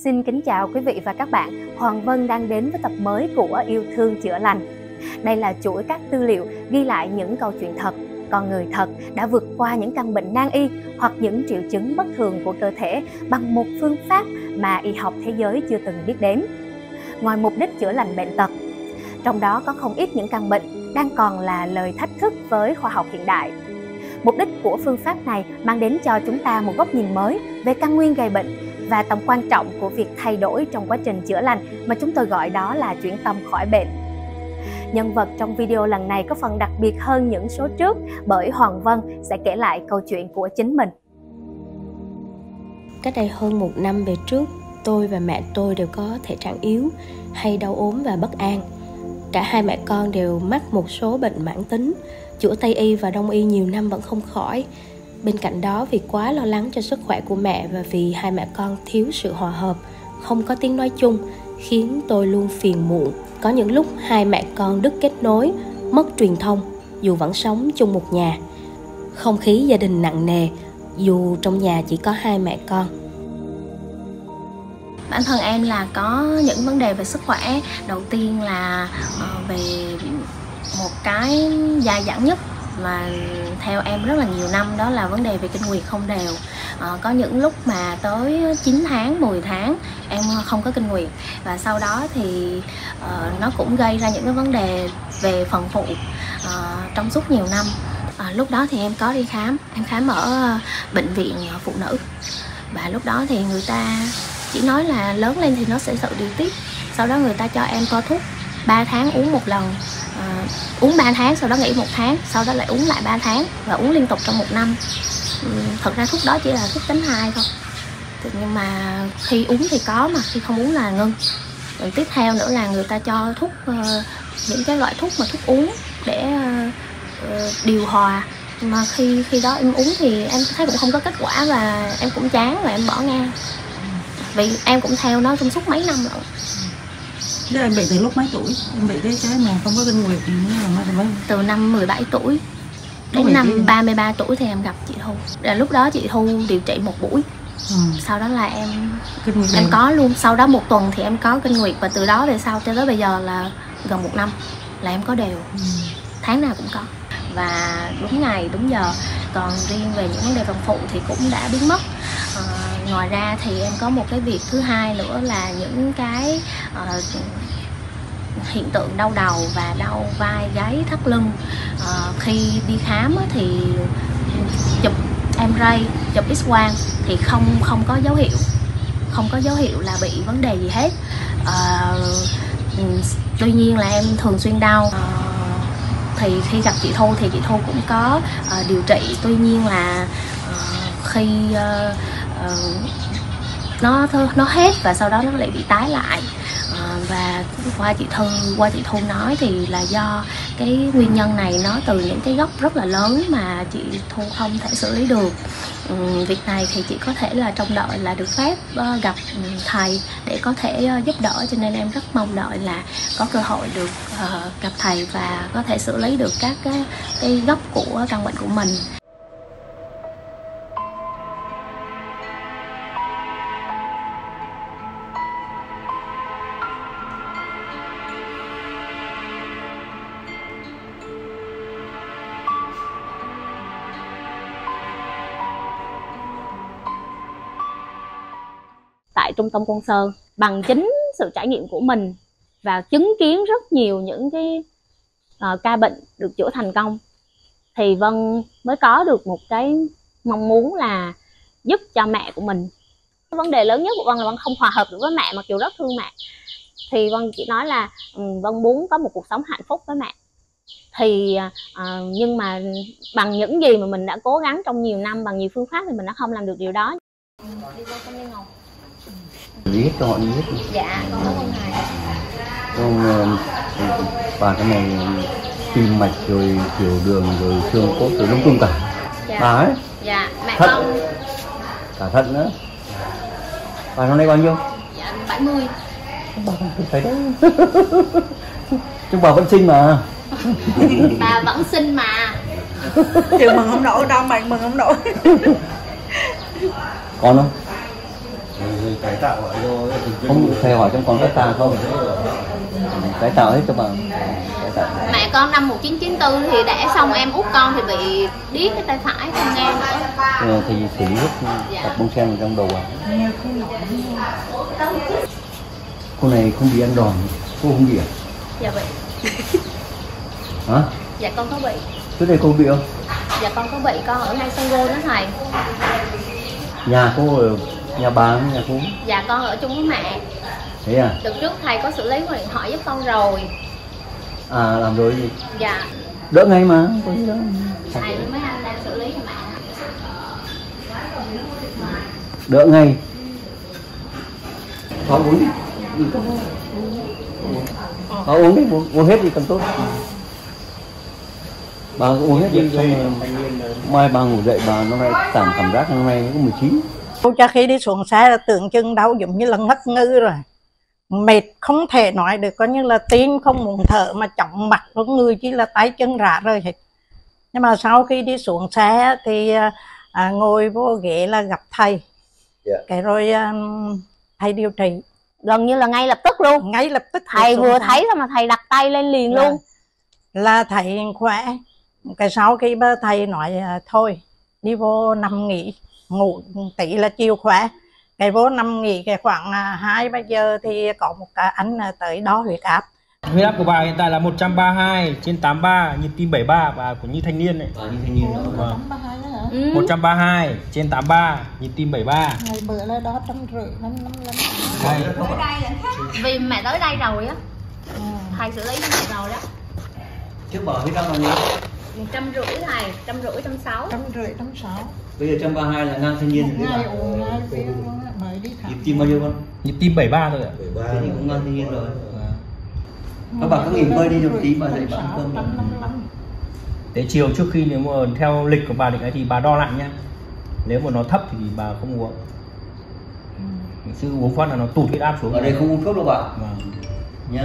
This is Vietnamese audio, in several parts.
Xin kính chào quý vị và các bạn. Hoàng Vân đang đến với tập mới của Yêu Thương Chữa Lành. Đây là chuỗi các tư liệu ghi lại những câu chuyện thật, con người thật đã vượt qua những căn bệnh nan y hoặc những triệu chứng bất thường của cơ thể bằng một phương pháp mà y học thế giới chưa từng biết đến. Ngoài mục đích chữa lành bệnh tật, trong đó có không ít những căn bệnh đang còn là lời thách thức với khoa học hiện đại. Mục đích của phương pháp này mang đến cho chúng ta một góc nhìn mới về căn nguyên gây bệnh và tầm quan trọng của việc thay đổi trong quá trình chữa lành mà chúng tôi gọi đó là chuyển tâm khỏi bệnh. Nhân vật trong video lần này có phần đặc biệt hơn những số trước bởi Hoàng Vân sẽ kể lại câu chuyện của chính mình. Cách đây hơn 1 năm về trước, tôi và mẹ tôi đều có thể trạng yếu, hay đau ốm và bất an. Cả hai mẹ con đều mắc một số bệnh mãn tính, chữa Tây y và Đông y nhiều năm vẫn không khỏi. Bên cạnh đó, vì quá lo lắng cho sức khỏe của mẹ và vì hai mẹ con thiếu sự hòa hợp, không có tiếng nói chung, khiến tôi luôn phiền muộn. Có những lúc hai mẹ con đứt kết nối, mất truyền thông, dù vẫn sống chung một nhà. Không khí gia đình nặng nề, dù trong nhà chỉ có hai mẹ con. Bản thân em là có những vấn đề về sức khỏe. Đầu tiên là về một cái dài dẳng nhất mà theo em rất là nhiều năm, đó là vấn đề về kinh nguyệt không đều. Có những lúc mà tới 9 tháng, 10 tháng em không có kinh nguyệt. Và sau đó thì nó cũng gây ra những cái vấn đề về phần phụ trong suốt nhiều năm. Lúc đó thì em có đi khám, em khám ở bệnh viện phụ nữ. Và lúc đó thì người ta chỉ nói là lớn lên thì nó sẽ tự điều tiết. Sau đó người ta cho em co thuốc 3 tháng uống một lần, uống 3 tháng, sau đó nghỉ 1 tháng, sau đó lại uống lại 3 tháng và uống liên tục trong 1 năm. Thật ra thuốc đó chỉ là thuốc tránh thai thôi, nhưng mà khi uống thì có, mà khi không uống là ngưng. Rồi tiếp theo nữa là người ta cho thuốc, những cái loại thuốc mà thuốc uống để điều hòa. Mà khi đó em uống thì em thấy cũng không có kết quả và em cũng chán và em bỏ ngang. Vì em cũng theo nó trong suốt mấy năm rồi. Thế em bị từ lúc mấy tuổi? Em bị cái mà không có kinh nguyệt từ năm 17 tuổi đến năm 33 tuổi thì em gặp chị Thu. Lúc đó chị Thu điều trị 1 buổi. Sau đó là em có luôn. Sau đó 1 tuần thì em có kinh nguyệt. Và từ đó về sau cho tới bây giờ là gần 1 năm là em có đều. Tháng nào cũng có. Và đúng ngày, đúng giờ. Còn riêng về những vấn đề phần phụ thì cũng đã biến mất. Ngoài ra thì em có một cái việc thứ hai nữa là những cái hiện tượng đau đầu và đau vai, gáy, thắt lưng. Khi đi khám thì chụp MRI, chụp X-quang thì không có dấu hiệu, không có dấu hiệu là bị vấn đề gì hết. Tuy nhiên là em thường xuyên đau. Thì khi gặp chị Thu thì chị Thu cũng có điều trị. Tuy nhiên là khi nó hết và sau đó nó lại bị tái lại. Và qua chị Thu nói thì là do cái nguyên nhân này nó từ những cái gốc rất là lớn mà chị Thu không thể xử lý được. Việc này thì chị có thể là trông đợi là được phép gặp thầy để có thể giúp đỡ, cho nên em rất mong đợi là có cơ hội được gặp thầy và có thể xử lý được các cái gốc của căn bệnh của mình. Tại trung tâm Côn Sơn, bằng chính sự trải nghiệm của mình và chứng kiến rất nhiều những cái ca bệnh được chữa thành công, thì Vân mới có được một cái mong muốn là giúp cho mẹ của mình. Vấn đề lớn nhất của Vân là Vân không hòa hợp được với mẹ, mặc dù rất thương mẹ. Thì Vân chỉ nói là Vân muốn có một cuộc sống hạnh phúc với mẹ. Thì nhưng mà bằng những gì mà mình đã cố gắng trong nhiều năm, bằng nhiều phương pháp thì mình đã không làm được điều đó. Đi qua con đi ngồi. Lý cho họ đi hết. Dạ, con có con này. Con và cái này tim mạch rồi tiểu đường rồi xương cốt rồi lung tung cả. Dạ. Bà ấy. Dạ, mẹ thận. con. Cả thận nữa. Bà năm nay bao nhiêu? Dạ, 70. Bà không thấy đấy. Chúng bà vẫn xinh mà. Bà vẫn xinh mà. Chịu mừng không nổi đâu, mày mừng không nổi. Con không? cải tạo lại rồi. Không thầy hỏi trong con cải tạo không? Cải tạo hết cho bà. Cải tạo. Mẹ con năm 1994 thì đẻ xong em út con thì bị điếc cái tay phải không nghe nữa. Thì xử lý hết cặp bông sen trong đầu à? Cô này không bị ăn đòn, cô không bị à? Dạ bị. Hả? Dạ con có bị. Trước đây cô bị không? Dạ con có bị, con ở ngay sân gôn đó thầy. Nhà cô ở nhà bà với nhà cô? Dạ con ở chung với mẹ. Thế à? Đợt trước thầy có xử lý qua điện thoại giúp con rồi. À làm rồi gì? Dạ. Đỡ ngay mà. Có gì đâu. Thầy với mấy anh đang xử lý cho mẹ. Đỡ ngay. Họ uống đi. Họ uống đi, uống hết đi càng tốt. Bà uống hết đi xong rồi mai bà ngủ dậy bà nó lại cảm giác hôm nay nó có 19. Cho khi đi xuống xe là tưởng chừng đau giống như là ngất ngư rồi, mệt không thể nói được, coi như là tim không muốn thở mà chóng mặt luôn, người chỉ là tay chân rã rời hết. Nhưng mà sau khi đi xuống xe thì ngồi vô ghế là gặp thầy. Cái rồi thầy điều trị Gần như là ngay lập tức luôn. ngay lập tức. Thầy vừa thấy thôi mà thầy đặt tay lên liền luôn. Là thầy khỏe. Cái sau khi ba thầy nói thôi đi vô nằm nghỉ, ngủ tí là chiều khỏe. Cái vô nằm nghỉ cái khoảng 2-3 giờ thì có một cái anh tới đo huyết áp. Huyết áp của bà hiện tại là 132/83, nhịp tim 73, bà cũng như thanh niên đấy. Như thanh niên đó. Vâng. 132/83, nhịp tim 73. Ngày bữa là đo 150, 555. Vì mẹ tới đây rồi á. Thầy xử lý cho mẹ rồi đó. Trước bỏ huyết áp bao nhiêu? 150 thầy, 150, 160. 150, 160. Bây giờ 132 là ngang thanh niên rồi. Ngày uống ngay phiếu mới đi khám. Nhịp tim bao nhiêu con? Nhịp tim 73 thôi ạ. 73 thì cũng ngang thanh niên rồi. Các bạn cứ nghỉ ngơi đi một tí mà dậy bạn cơm. Thế chiều trước khi nếu mà theo lịch của bà định ấy thì bà đo lại nhá. Nếu mà nó thấp thì bà không uống. Chứ uống phát là nó tụt huyết áp xuống. Ở đây không uống thuốc đâu bạn. Vâng. Nhá.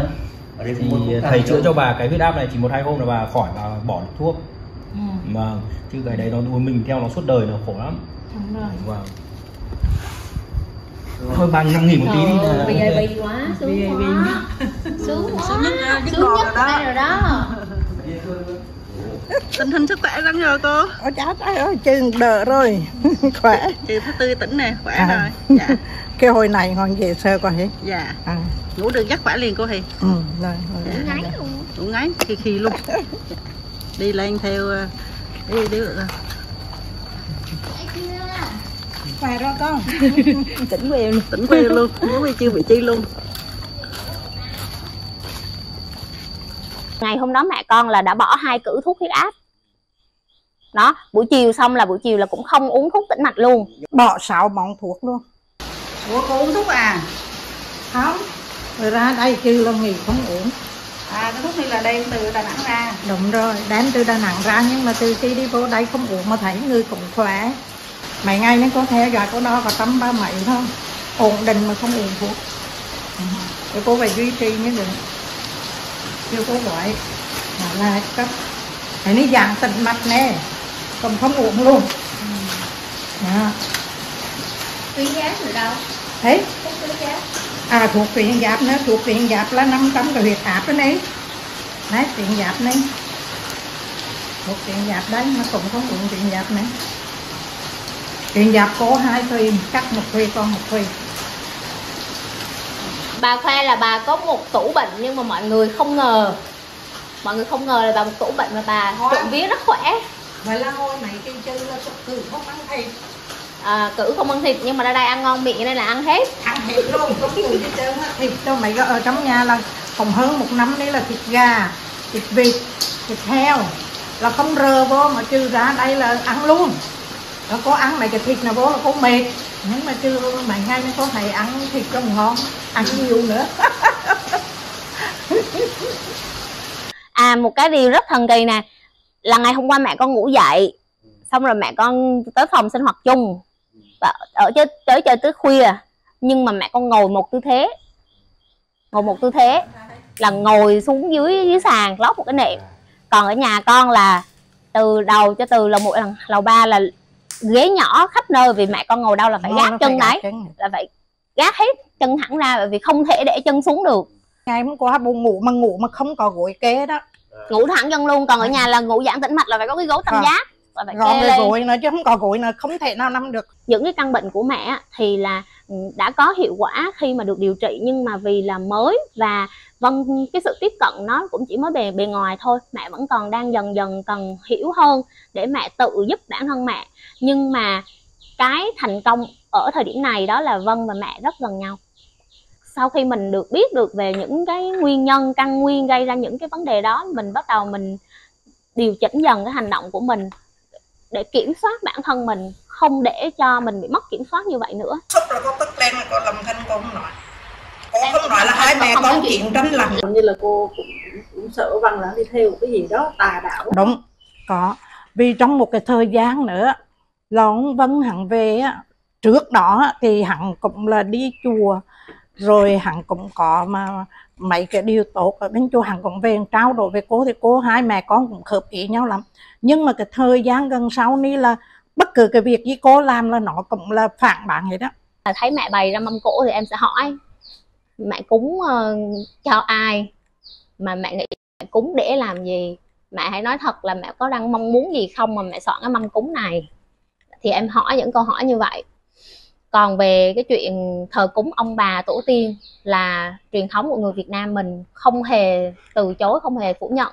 Ở đây Thì không uống thuốc. thầy chữa cho bà cái huyết áp này chỉ 1-2 hôm là bà khỏi, bà bỏ được thuốc. Vâng. Chứ cái đấy nó uống mình theo nó suốt đời nó khổ lắm. Vâng. Thôi bà nằm nghỉ một tí đi. VIP quá, sướng quá. Sướng quá. Sướng nhất đây rồi đó. Tình hình sức khỏe lắm rồi cô. Ôi chá trời ơi, chừng đỡ rồi. Khỏe. Chị thứ tư tỉnh nè, khỏe rồi. Dạ. Cái hồi này còn về sơ qua hết. Dạ. Ngủ được giấc khỏe liền cô Thì. Rồi. Ngủ ngáy luôn. Ngủ ngáy khi luôn. Đi lên theo đi được rồi. Khỏe rồi con. Tỉnh queo luôn. Tỉnh queo luôn, giống như chưa bị chi luôn. Ngày hôm đó mẹ con là đã bỏ 2 cữ thuốc huyết áp. Đó, buổi chiều là cũng không uống thuốc tĩnh mạch luôn. Bỏ 6 bọng thuốc luôn. Ủa cô uống thuốc à? Không. Rồi ra đây kêu là nghỉ không uống. À cái thuốc này là đem từ Đà Nẵng ra. Đúng rồi, đem từ Đà Nẵng ra, nhưng mà từ khi đi vô đây không uống mà thấy người cũng khỏe. Mấy ngày nên có theo dõi có đo có 130 thôi. Ổn định mà không uống thuốc. Rồi cô phải duy trì như vậy. Chưa có gọi là cấp. Cái này dạng tĩnh mạch nè, còn không uống luôn. Tuyến giáp rồi đâu? Thấy? Thuốc tuyến giáp. À thuộc tuyến giáp nữa, thuộc tuyến giáp là 500 cái huyết áp đó này. Đấy, tuyến giáp này. Thuộc tuyến giáp đấy, nó cũng không uống tuyến giáp này. Tuyến giáp có 2 thuyền, cắt một thuyền còn một thuyền. Bà khoe là bà có một tủ bệnh nhưng mà mọi người không ngờ. Mọi người không ngờ là bà một tủ bệnh mà bà trộm vía rất khỏe. Vậy là hồi này cái chân là cử không ăn thịt. Cử không ăn thịt nhưng mà ra đây ăn ngon miệng nên là ăn hết. Ăn hết luôn, không cử cái chân á. Thịt cho mấy cái ở trong nhà là còn hơn 1 năm đấy là thịt gà, thịt vịt, thịt heo. Là không rờ vô mà trừ ra đây là ăn luôn. Nó có ăn mấy cái thịt nào vô là có mệt. Nhưng mà trừ mấy ngày nó có thầy ăn thịt trong ngon, ăn nhiều nữa. Một cái điều rất thần kỳ nè, là ngày hôm qua mẹ con ngủ dậy, xong rồi mẹ con tới phòng sinh hoạt chung và ở chơi tới khuya, nhưng mà mẹ con ngồi một tư thế là ngồi xuống dưới sàn lót một cái nệm. Còn ở nhà con là từ đầu cho từ lầu 3 là ghế nhỏ khắp nơi, vì mẹ con ngồi đâu là phải gác chân đấy, là phải gác hết chân hẳn ra, bởi vì không thể để chân xuống được. Ngày hôm qua buồn ngủ mà không có gối kê đó, Ngủ thẳng chân luôn. Còn ở nhà là ngủ giãn tĩnh mạch là phải có cái gối tam giác và phải gọn kê cái lên. gối nữa, chứ không có gối là không thể nào nằm được. Những cái căn bệnh của mẹ thì là đã có hiệu quả khi mà được điều trị, nhưng mà vì là mới và cái sự tiếp cận nó cũng chỉ mới bề ngoài thôi. Mẹ vẫn còn đang dần dần cần hiểu hơn để mẹ tự giúp bản thân mẹ. Nhưng mà cái thành công ở thời điểm này đó là Vân và mẹ rất gần nhau. Sau khi mình được biết được về những cái nguyên nhân căn nguyên gây ra những cái vấn đề đó, mình bắt đầu mình điều chỉnh dần cái hành động của mình để kiểm soát bản thân mình, không để cho mình bị mất kiểm soát như vậy nữa. Sốc là có tức lên, là có lầm thanh cô không nói. Cô không nói là hai mẹ con chuyện tranh lầm. Như là cô cũng sợ Vân là đi theo cái gì đó tà đạo. Đúng, có. Vì trong một cái thời gian nữa là ông Vân hẳn về á, trước đó thì hẳn cũng là đi chùa, rồi hẳn cũng có mà mấy cái điều tốt ở bên chùa, hẳn cũng về trao đổi với cô, thì cô hai mẹ con cũng hợp ý nhau lắm. Nhưng mà cái thời gian gần sau ní là bất cứ cái việc gì cô làm là nó cũng là phản bản hết đó. Thấy mẹ bày ra mâm cỗ thì em sẽ hỏi mẹ cúng cho ai, mà mẹ nghĩ mẹ cúng để làm gì, mẹ hãy nói thật là mẹ có đang mong muốn gì không mà mẹ soạn cái mâm cúng này. Thì em hỏi những câu hỏi như vậy. Còn về cái chuyện thờ cúng ông bà tổ tiên là truyền thống của người Việt Nam mình, không hề từ chối, không hề phủ nhận.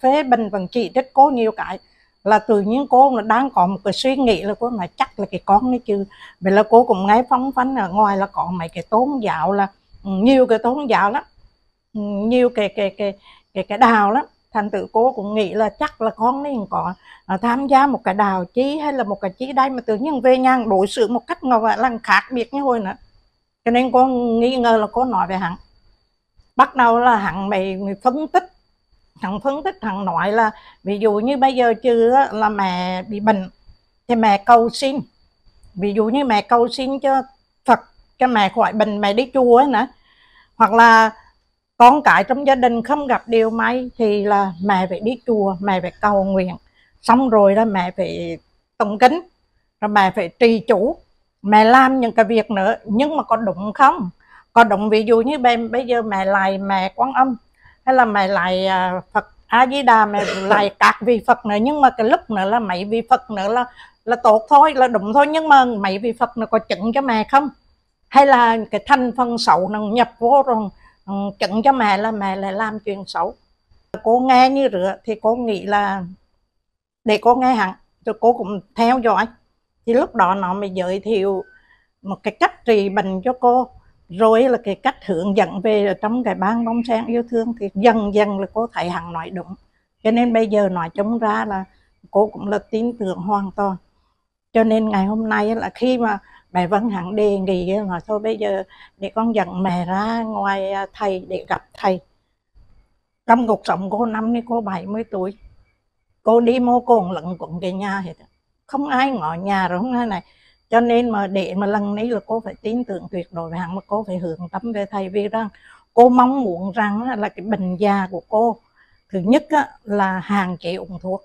Phê bình vẫn chỉ trích cô nhiều cái là tự nhiên cô là đang có một cái suy nghĩ là cô nói chắc là cái con ấy chứ. Vậy là cô cũng nghe phóng phánh ở ngoài là có mấy cái tôn giáo, là nhiều cái tôn giáo lắm, nhiều cái đào lắm. Thành tự cô cũng nghĩ là chắc là con ấy có tham gia một cái đào chí hay là một cái chí đây, mà tự nhiên về nhà đối xử một cách là khác biệt như hồi nữa. Cho nên cô nghi ngờ là cô nói về hắn. Bắt đầu là hắn mày phân tích, hắn nói là ví dụ như bây giờ chứ là mẹ bị bệnh thì mẹ cầu xin, ví dụ như mẹ cầu xin cho Phật cho mẹ khỏi bệnh, mẹ đi chùa ấy nữa. Hoặc là con cái trong gia đình không gặp điều may thì là mẹ phải đi chùa, mẹ phải cầu nguyện, xong rồi là mẹ phải tụng kính, rồi mẹ phải trì chủ, mẹ làm những cái việc nữa. Nhưng mà có đúng không? Có đúng ví dụ như bây giờ mẹ lại mẹ Quan Âm hay là mẹ lại Phật A Di Đà, mẹ lại các vị Phật nữa, nhưng mà cái lúc nữa là mấy vị Phật nữa là tốt thôi, là đúng thôi, nhưng mà mấy vị Phật nó có chứng cho mẹ không? Hay là cái thành phần xấu nó nhập vô rồi chứng cho mẹ là mẹ lại làm chuyện xấu? Cô nghe như rửa thì cô nghĩ là để cô nghe hẳn, rồi cô cũng theo dõi. Thì lúc đó nó mới giới thiệu một cái cách trị bệnh cho cô, rồi là cái cách hướng dẫn về trong cái ban bông sen yêu thương. Thì dần dần là cô thấy hẳn nói đúng, cho nên bây giờ nói chung ra là cô cũng là tin tưởng hoàn toàn. Cho nên ngày hôm nay là khi mà mẹ Vân hẳn đề nghị nói thôi bây giờ để con dẫn mẹ ra ngoài thầy để gặp thầy. Trong cuộc sống cô năm nay cô 70 tuổi, cô đi mô cồn lận quận cái nhà hết, không ai ngỏ nhà rồi không ai này. Cho nên mà để mà lầnนี้là cô phải tin tưởng tuyệt đối với hắn, mà cô phải hướng tâm về thầy. Vì rằng cô mong muốn rằng là cái bệnh già của cô, thứ nhất là hạn chế uống thuốc.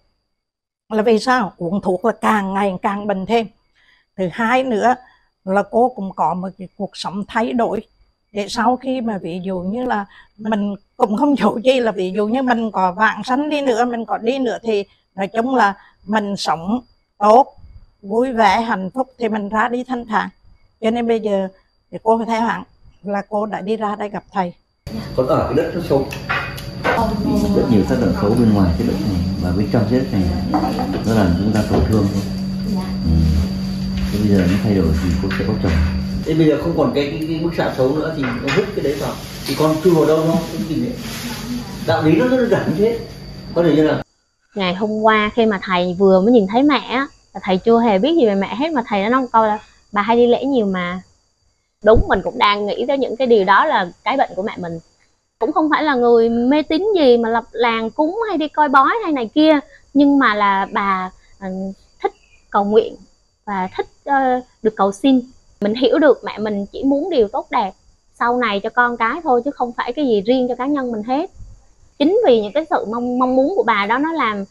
Là vì sao? Uống thuốc là càng ngày càng bệnh thêm. Thứ hai nữa là cô cũng có một cái cuộc sống thay đổi, để sau khi mà ví dụ như là mình cũng không dụ gì là ví dụ như mình có vãng sanh đi nữa, mình có đi nữa thì nói chung là mình sống tốt, vui vẻ, hạnh phúc thì mình ra đi thanh thản. Cho nên bây giờ thì cô phải theo hẳn là cô đã đi ra đây gặp thầy. Còn ở cái đất nó xấu, rất nhiều tác động xấu bên ngoài cái đất này, và bên trong cái đất này nó làm chúng ta tổn thương thôi. Thế bây giờ nó thay đổi thì cô sẽ có chồng. Thế bây giờ không còn cái bức xạ xấu nữa thì nó vứt cái đấy vào, thì con chui vào đâu nó cũng gì đấy. Đạo lý nó rất đơn giản như thế. Có thể như là ngày hôm qua khi mà thầy vừa mới nhìn thấy mẹ, thầy chưa hề biết gì về mẹ hết, mà thầy đã nói một câu là bà hay đi lễ nhiều mà. Đúng, mình cũng đang nghĩ tới những cái điều đó là cái bệnh của mẹ mình. Cũng không phải là người mê tín gì mà lập làng cúng hay đi coi bói hay này kia, nhưng mà là bà thích cầu nguyện và thích được cầu xin. Mình hiểu được mẹ mình chỉ muốn điều tốt đẹp sau này cho con cái thôi, chứ không phải cái gì riêng cho cá nhân mình hết. Chính vì những cái sự mong muốn của bà đó, nó làm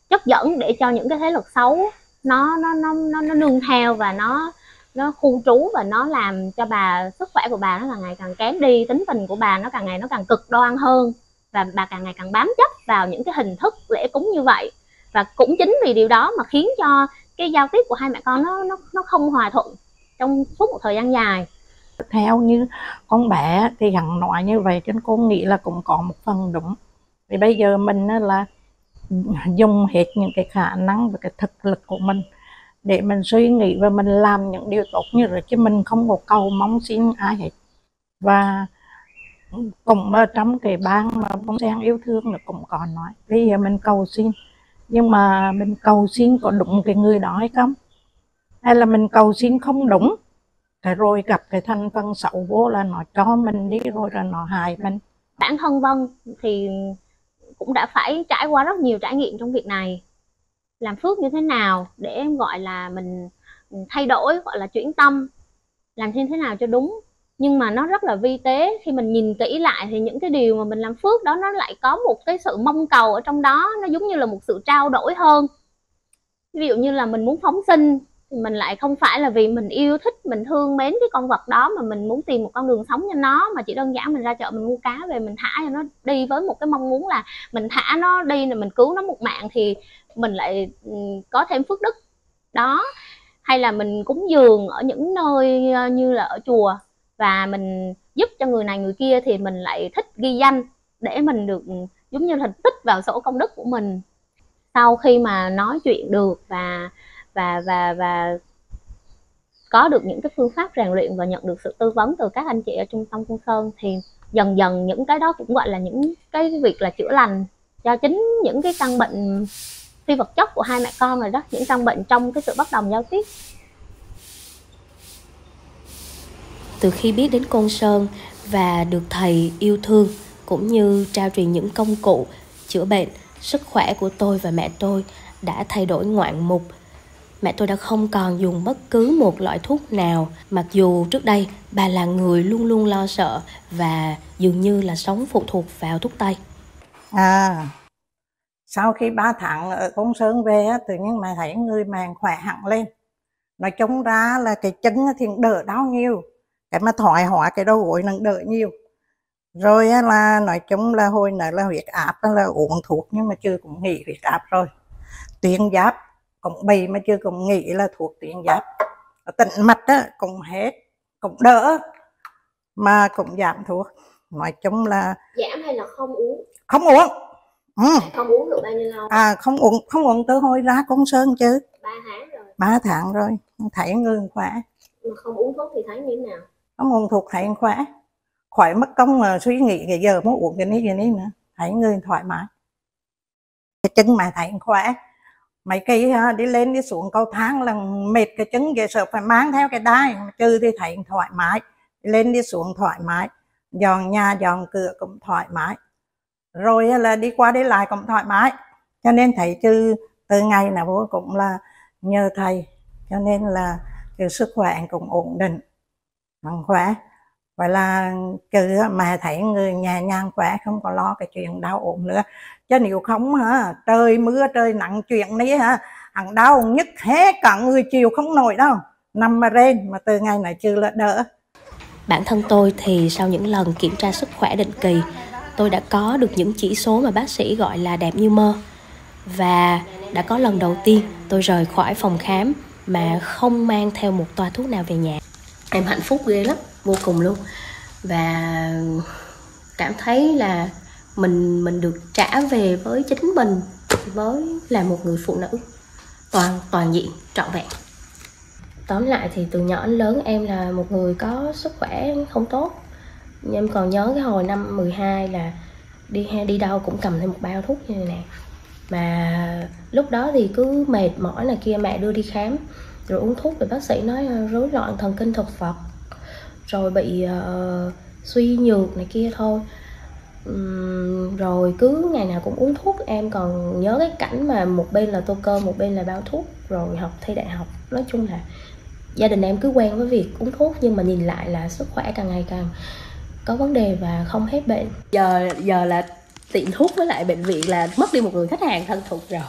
chất dẫn để cho những cái thế lực xấu nó nương theo và nó nó khu trú và nó làm cho bà, sức khỏe của bà nó là ngày càng kém đi, tính tình của bà nó càng ngày nó càng cực đoan hơn, và bà càng ngày càng bám chấp vào những cái hình thức lễ cúng như vậy. Và cũng chính vì điều đó mà khiến cho cái giao tiếp của hai mẹ con nó không hòa thuận trong suốt một thời gian dài. Theo như con bé thì hắn nói như vậy, cho nên cô nghĩ là cũng có một phần đúng. Vì bây giờ mình là dùng hết những cái khả năng và cái thực lực của mình để mình suy nghĩ và mình làm những điều tốt như vậy, chứ mình không có cầu mong xin ai hết. Và cũng ở trong cái ban mà bông sen yêu thương là cũng còn nói bây giờ mình cầu xin, nhưng mà mình cầu xin có đúng cái người đó hay không, hay là mình cầu xin không đúng cái rồi gặp cái thành phần xấu vô là nó cho mình đi rồi là nó hại mình. Bản thân Vân thì cũng đã phải trải qua rất nhiều trải nghiệm trong việc này, làm phước như thế nào để gọi là mình thay đổi, gọi là chuyển tâm, làm như thế nào cho đúng. Nhưng mà nó rất là vi tế, khi mình nhìn kỹ lại thì những cái điều mà mình làm phước đó nó lại có một cái sự mong cầu ở trong đó, nó giống như là một sự trao đổi hơn. Ví dụ như là mình muốn phóng sinh thì mình lại không phải là vì mình yêu thích, mình thương mến cái con vật đó mà mình muốn tìm một con đường sống cho nó, mà chỉ đơn giản mình ra chợ mình mua cá về mình thả cho nó đi với một cái mong muốn là mình thả nó đi là mình cứu nó một mạng thì mình lại có thêm phước đức đó. Hay là mình cúng dường ở những nơi như là ở chùa và mình giúp cho người này người kia thì mình lại thích ghi danh để mình được giống như là tích vào sổ công đức của mình. Sau khi mà nói chuyện được và có được những cái phương pháp rèn luyện và nhận được sự tư vấn từ các anh chị ở trung tâm Côn Sơn thì dần dần những cái đó cũng gọi là những cái việc là chữa lành cho chính những cái căn bệnh phi vật chất của hai mẹ con rồi đó, những căn bệnh trong cái sự bất đồng giao tiếp. Từ khi biết đến Côn Sơn và được thầy yêu thương cũng như trao truyền những công cụ chữa bệnh, sức khỏe của tôi và mẹ tôi đã thay đổi ngoạn mục. Mẹ tôi đã không còn dùng bất cứ một loại thuốc nào, mặc dù trước đây bà là người luôn luôn lo sợ và dường như là sống phụ thuộc vào thuốc tây. Sau khi 3 tháng ở Côn Sơn về tự nhiên mẹ thấy người mẹ khỏe hẳn lên. Nói chung ra là cái chân thì đỡ đau nhiều, cái mà thoải hóa cái đầu gối nó đỡ nhiều. Rồi là nói chung là hồi nãy là huyết áp là uống thuốc nhưng mà chưa cũng nghỉ huyết áp rồi. Tuyến giáp cũng bị mà chưa cũng nghĩ là thuộc tuyến giáp. Tịnh mạch cũng hết, cũng đỡ mà cũng giảm thuốc. Nói chung là giảm hay là không uống? Không uống. Không uống được bao nhiêu lâu? Không uống từ hồi ra Côn Sơn chứ. 3 tháng rồi. 3 tháng rồi, thấy người khỏe. Mà không uống thuốc thì thấy như thế nào? Không uống thuốc thấy khỏe. Khỏi mất công mà suy nghĩ cái giờ muốn uống cái này nữa. Thấy người thoải mái. Cái chân mà thấy khỏe. Mấy cây đi lên đi xuống cầu thang là mệt cái chân vậy, sợ phải mang theo cái đai, trừ thì thấy thoải mái, đi lên đi xuống thoải mái, dọn nhà dọn cửa cũng thoải mái, rồi là đi qua đi lại cũng thoải mái. Cho nên thấy chứ từ ngày nào bố cũng là nhờ thầy, cho nên là cái sức khỏe cũng ổn định, bằng khỏe. Vậy là chứ mà thấy người nhẹ nhàng khỏe, không có lo cái chuyện đau ốm nữa. Chứ nếu không trời mưa trời nắng chuyện này hằng đau nhức hết cả người chịu không nổi đâu, nằm mà rên. Mà từ ngày này chưa là đỡ. Bản thân tôi thì sau những lần kiểm tra sức khỏe định kỳ, tôi đã có được những chỉ số mà bác sĩ gọi là đẹp như mơ. Và đã có lần đầu tiên tôi rời khỏi phòng khám mà không mang theo một toa thuốc nào về nhà. Em hạnh phúc ghê lắm, vô cùng luôn. Và cảm thấy là mình được trả về với chính mình, với là một người phụ nữ toàn diện, trọn vẹn. Tóm lại thì từ nhỏ đến lớn em là một người có sức khỏe không tốt. Em còn nhớ cái hồi năm 12 là đi đâu cũng cầm thêm một bao thuốc như này nè. Mà lúc đó thì cứ mệt mỏi này kia, mẹ đưa đi khám rồi uống thuốc, rồi bác sĩ nói rối loạn thần kinh thực vật, rồi bị suy nhược này kia thôi. Rồi cứ ngày nào cũng uống thuốc. Em còn nhớ cái cảnh mà một bên là tô cơm, một bên là bao thuốc, rồi học thi đại học. Nói chung là gia đình em cứ quen với việc uống thuốc, nhưng mà nhìn lại là sức khỏe càng ngày càng có vấn đề và không hết bệnh. Giờ là tiệm thuốc với lại bệnh viện là mất đi một người khách hàng thân thuộc rồi.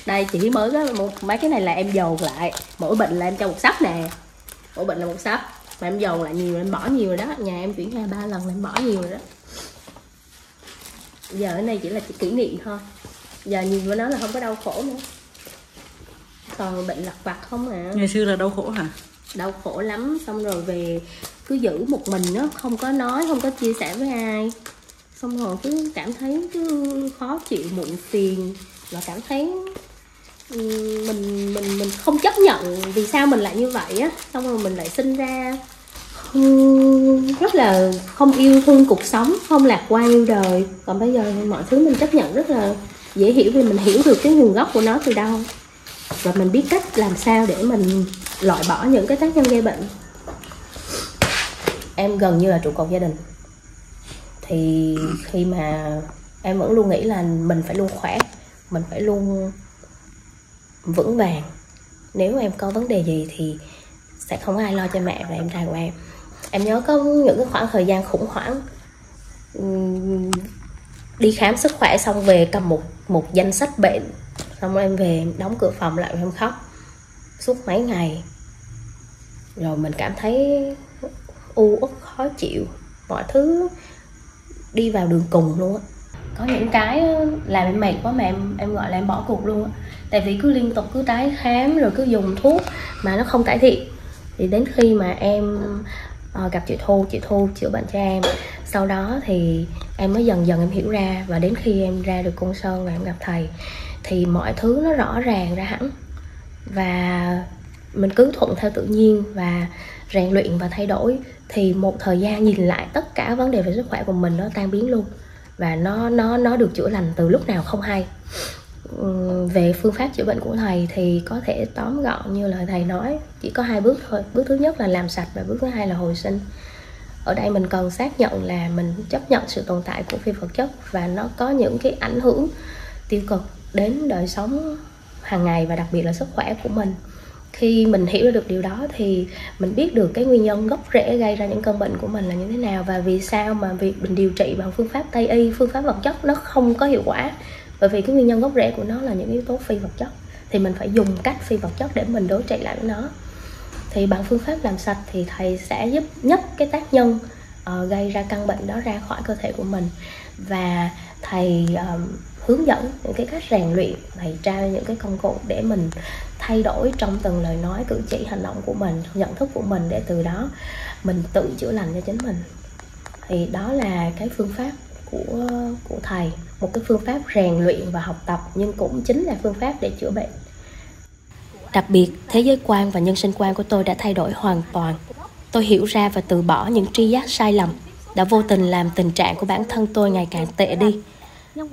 Đây chị mới có mấy cái này là em dồn lại, mỗi bệnh là em cho một sắp nè, mỗi bệnh là một sắp mà em dồn lại nhiều, em bỏ nhiều rồi đó. Nhà em chuyển nhà 3 lần là em bỏ nhiều rồi đó. Giờ cái này chỉ là kỷ niệm thôi, giờ nhìn vào nó là không có đau khổ nữa, còn bệnh lặt vặt không à. Ngày xưa là đau khổ hả? Đau khổ lắm, xong rồi về cứ giữ một mình nó, không có nói, không có chia sẻ với ai, xong rồi cứ cảm thấy cứ khó chịu, muộn phiền, và cảm thấy mình không chấp nhận vì sao mình lại như vậy á, xong rồi mình lại sinh ra rất là không yêu thương cuộc sống, không lạc quan yêu đời. Còn bây giờ mọi thứ mình chấp nhận rất là dễ hiểu, vì mình hiểu được cái nguồn gốc của nó từ đâu, và mình biết cách làm sao để mình loại bỏ những cái tác nhân gây bệnh. Em gần như là trụ cột gia đình, thì khi mà em vẫn luôn nghĩ là mình phải luôn khỏe, mình phải luôn vững vàng. Nếu em có vấn đề gì thì sẽ không có ai lo cho mẹ và em trai của em. Em nhớ có những cái khoảng thời gian khủng hoảng, đi khám sức khỏe xong về cầm một danh sách bệnh, xong rồi em về em đóng cửa phòng lại, em khóc suốt mấy ngày, rồi mình cảm thấy u uất khó chịu, mọi thứ đi vào đường cùng luôn á. Có những cái làm em mệt quá mà em gọi là em bỏ cuộc luôn á, tại vì cứ liên tục cứ tái khám rồi cứ dùng thuốc mà nó không cải thiện. Thì đến khi mà em gặp chị Thu chữa bệnh cho em, sau đó thì em mới dần dần em hiểu ra, và đến khi em ra được Côn Sơn và em gặp thầy thì mọi thứ nó rõ ràng ra hẳn, và mình cứ thuận theo tự nhiên và rèn luyện và thay đổi, thì một thời gian nhìn lại tất cả vấn đề về sức khỏe của mình nó tan biến luôn, và nó được chữa lành từ lúc nào không hay. Về phương pháp chữa bệnh của thầy thì có thể tóm gọn như lời thầy nói, chỉ có 2 bước thôi. Bước thứ nhất là làm sạch và bước thứ hai là hồi sinh. Ở đây mình cần xác nhận là mình chấp nhận sự tồn tại của phi vật chất, và nó có những cái ảnh hưởng tiêu cực đến đời sống hàng ngày và đặc biệt là sức khỏe của mình. Khi mình hiểu được điều đó thì mình biết được cái nguyên nhân gốc rễ gây ra những cơn bệnh của mình là như thế nào, và vì sao mà việc mình điều trị bằng phương pháp Tây y, phương pháp vật chất nó không có hiệu quả. Bởi vì cái nguyên nhân gốc rễ của nó là những yếu tố phi vật chất, thì mình phải dùng cách phi vật chất để mình đối trị lại với nó. Thì bằng phương pháp làm sạch thì thầy sẽ giúp nhấc cái tác nhân gây ra căn bệnh đó ra khỏi cơ thể của mình, và thầy hướng dẫn những cái cách rèn luyện, thầy trao những cái công cụ để mình thay đổi trong từng lời nói, cử chỉ, hành động của mình, nhận thức của mình, để từ đó mình tự chữa lành cho chính mình. Thì đó là cái phương pháp của thầy, một cái phương pháp rèn luyện và học tập, nhưng cũng chính là phương pháp để chữa bệnh. Đặc biệt, thế giới quan và nhân sinh quan của tôi đã thay đổi hoàn toàn. Tôi hiểu ra và từ bỏ những tri giác sai lầm đã vô tình làm tình trạng của bản thân tôi ngày càng tệ đi.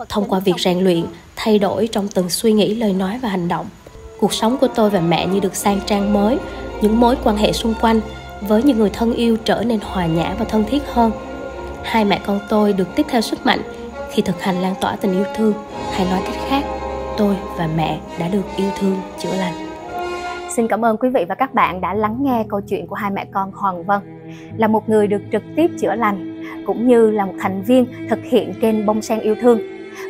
Thông qua việc rèn luyện, thay đổi trong từng suy nghĩ, lời nói và hành động, cuộc sống của tôi và mẹ như được sang trang mới, những mối quan hệ xung quanh với những người thân yêu trở nên hòa nhã và thân thiết hơn. Hai mẹ con tôi được tiếp theo sức mạnh khi thực hành lan tỏa tình yêu thương, hay nói cách khác, tôi và mẹ đã được yêu thương chữa lành. Xin cảm ơn quý vị và các bạn đã lắng nghe câu chuyện của hai mẹ con Hoàng Vân, là một người được trực tiếp chữa lành, cũng như là một thành viên thực hiện kênh Bông Sen Yêu Thương.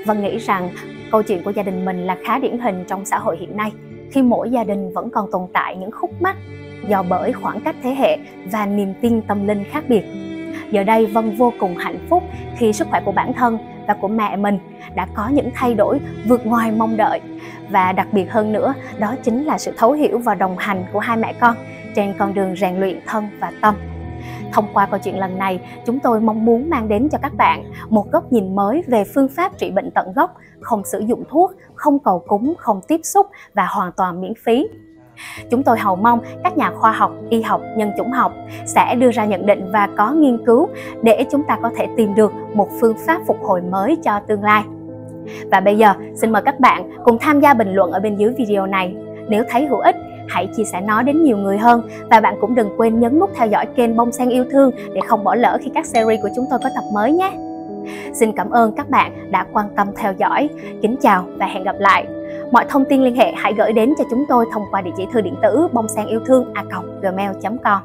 Vân nghĩ rằng câu chuyện của gia đình mình là khá điển hình trong xã hội hiện nay, khi mỗi gia đình vẫn còn tồn tại những khúc mắc do bởi khoảng cách thế hệ và niềm tin tâm linh khác biệt. Giờ đây Vân vô cùng hạnh phúc khi sức khỏe của bản thân và của mẹ mình đã có những thay đổi vượt ngoài mong đợi. Và đặc biệt hơn nữa, đó chính là sự thấu hiểu và đồng hành của hai mẹ con trên con đường rèn luyện thân và tâm. Thông qua câu chuyện lần này, chúng tôi mong muốn mang đến cho các bạn một góc nhìn mới về phương pháp trị bệnh tận gốc, không sử dụng thuốc, không cầu cúng, không tiếp xúc và hoàn toàn miễn phí. Chúng tôi hầu mong các nhà khoa học, y học, nhân chủng học sẽ đưa ra nhận định và có nghiên cứu để chúng ta có thể tìm được một phương pháp phục hồi mới cho tương lai. Và bây giờ, xin mời các bạn cùng tham gia bình luận ở bên dưới video này. Nếu thấy hữu ích, hãy chia sẻ nó đến nhiều người hơn. Và bạn cũng đừng quên nhấn nút theo dõi kênh Bông Sen Yêu Thương để không bỏ lỡ khi các series của chúng tôi có tập mới nhé. Xin cảm ơn các bạn đã quan tâm theo dõi. Kính chào và hẹn gặp lại. Mọi thông tin liên hệ hãy gửi đến cho chúng tôi thông qua địa chỉ thư điện tử bongsenilthương@gmail.com.